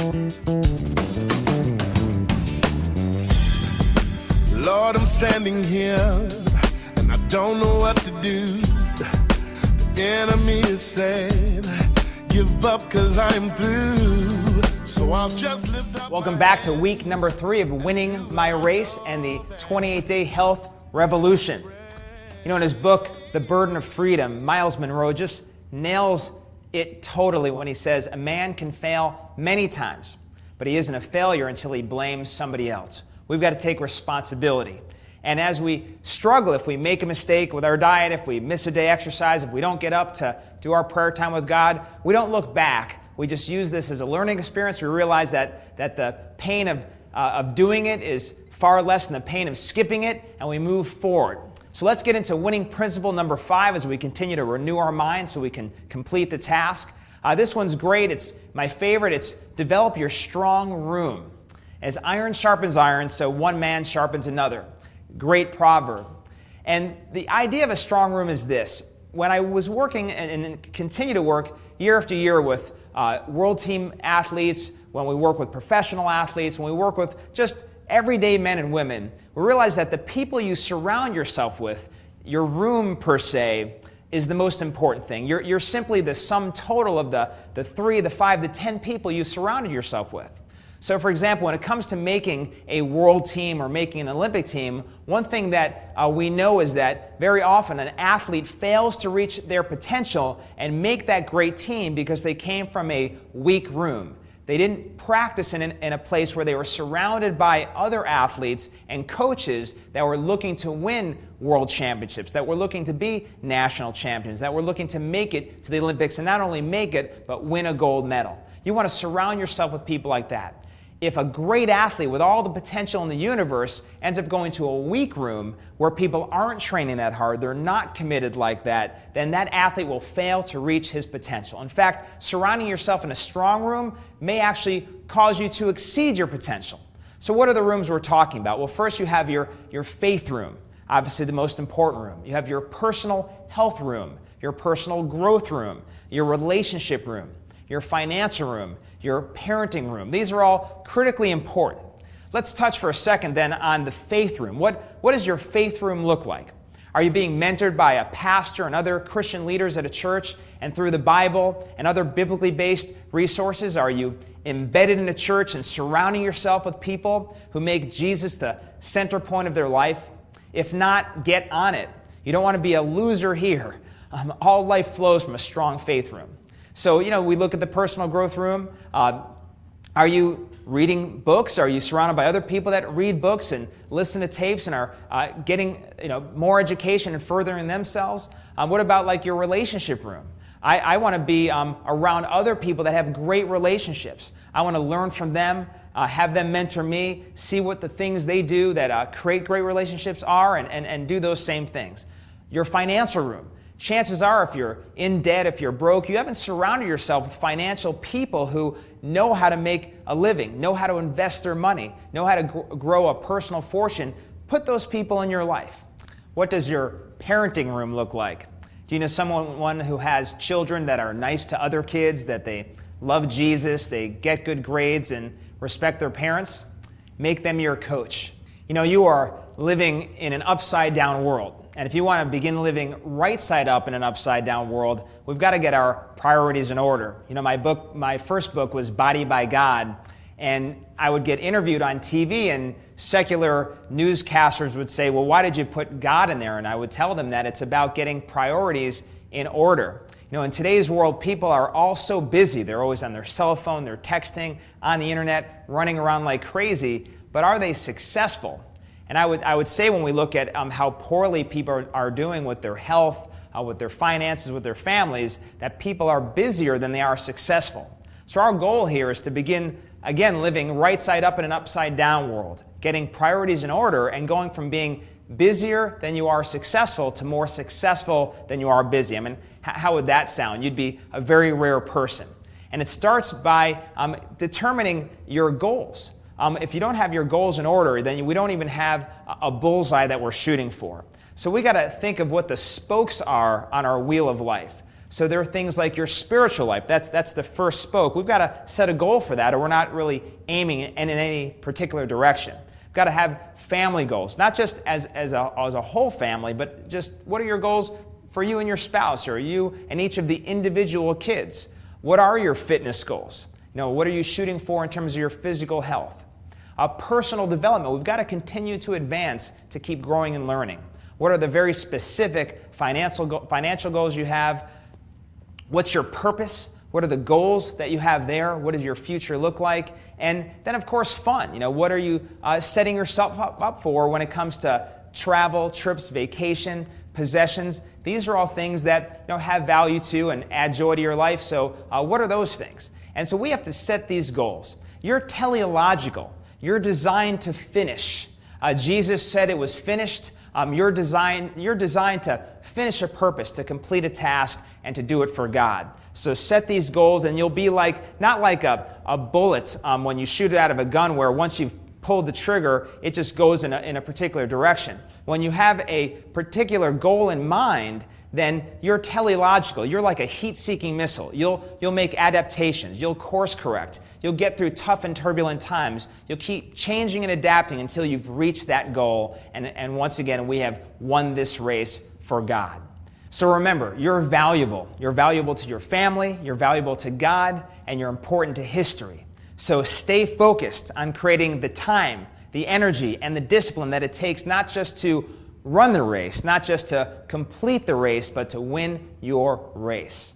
Lord, I'm standing here and I don't know what to do. The enemy is saying, give up 'cause I'm through. So I'll just lift up. Welcome back to week number 3 of Winning My Race and the 28-Day Health Revolution. You know, in his book, The Burden of Freedom, Miles Monroe just nails it totally when he says, a man can fail many times, but he isn't a failure until he blames somebody else. We've got to take responsibility. And as we struggle, if we make a mistake with our diet, if we miss a day exercise, if we don't get up to do our prayer time with God, we don't look back. We just use this as a learning experience. We realize that the pain of doing it is far less than the pain of skipping it, and we move forward. So let's get into winning principle number 5 as we continue to renew our minds so we can complete the task. This one's great. It's my favorite. It's develop your strong room. As iron sharpens iron, so one man sharpens another. Great proverb. And the idea of a strong room is this. When I was working and continue to work year after year with world team athletes, when we work with professional athletes, when we work with just everyday men and women, we realize that the people you surround yourself with, your room per se, is the most important thing. You're simply the sum total of the 3, the 5, the 10 people you surrounded yourself with. So for example, when it comes to making a world team or making an Olympic team, one thing that we know is that very often an athlete fails to reach their potential and make that great team because they came from a weak room. They didn't practice in a place where they were surrounded by other athletes and coaches that were looking to win world championships, that were looking to be national champions, that were looking to make it to the Olympics and not only make it, but win a gold medal. You want to surround yourself with people like that. If a great athlete with all the potential in the universe ends up going to a weak room where people aren't training that hard, they're not committed like that, then that athlete will fail to reach his potential. In fact, surrounding yourself in a strong room may actually cause you to exceed your potential. So what are the rooms we're talking about? Well, first you have your faith room, obviously the most important room. You have your personal health room, your personal growth room, your relationship room, your financial room, your parenting room. These are all critically important. Let's touch for a second then on the faith room. What does your faith room look like? Are you being mentored by a pastor and other Christian leaders at a church and through the Bible and other biblically based resources? Are you embedded in a church and surrounding yourself with people who make Jesus the center point of their life? If not, get on it. You don't want to be a loser here. All life flows from a strong faith room. So, we look at the personal growth room. Are you reading books? Are you surrounded by other people that read books and listen to tapes and are getting more education and furthering themselves? What about like your relationship room? I want to be around other people that have great relationships. I want to learn from them, have them mentor me, see what the things they do that create great relationships are and do those same things. Your financial room. Chances are if you're in debt, if you're broke, you haven't surrounded yourself with financial people who know how to make a living, know how to invest their money, know how to grow a personal fortune. Put those people in your life. What does your parenting room look like? Do you know someone who has children that are nice to other kids, that they love Jesus, they get good grades and respect their parents? Make them your coach. You are living in an upside down world. And if you want to begin living right side up in an upside down world, we've got to get our priorities in order. My first book was Body by God, and I would get interviewed on TV and secular newscasters would say, well, why did you put God in there? And I would tell them that it's about getting priorities in order. In today's world, people are all so busy. They're always on their cell phone, they're texting, on the internet, running around like crazy, but are they successful? And I would say when we look at how poorly people are doing with their health, with their finances, with their families, that people are busier than they are successful. So our goal here is to begin, again, living right side up in an upside down world, getting priorities in order and going from being busier than you are successful to more successful than you are busy. How would that sound? You'd be a very rare person. And it starts by determining your goals. If you don't have your goals in order, then we don't even have a bullseye that we're shooting for. So we got to think of what the spokes are on our wheel of life. So there are things like your spiritual life. That's the first spoke. We've got to set a goal for that, or we're not really aiming in any particular direction. We've got to have family goals, not just as a whole family, but just what are your goals for you and your spouse, or you and each of the individual kids? What are your fitness goals? What are you shooting for in terms of your physical health? Personal development. We've got to continue to advance to keep growing and learning. What are the very specific financial goals you have? What's your purpose? What are the goals that you have there? What does your future look like? And then, of course, fun. What are you setting yourself up for when it comes to travel, trips, vacation, possessions? These are all things that have value to and add joy to your life. So what are those things? And so we have to set these goals. You're teleological. You're designed to finish. Jesus said it was finished. You're designed to finish a purpose, to complete a task, and to do it for God. So set these goals, and you'll be not like a bullet when you shoot it out of a gun, where once you've pulled the trigger, it just goes in a particular direction. When you have a particular goal in mind, then you're teleological. You're like a heat-seeking missile. You'll make adaptations. You'll course correct. You'll get through tough and turbulent times. You'll keep changing and adapting until you've reached that goal. And once again, we have won this race for God. So remember, you're valuable. You're valuable to your family, you're valuable to God, and you're important to history. So stay focused on creating the time, the energy, and the discipline that it takes not just to run the race, not just to complete the race, but to win your race.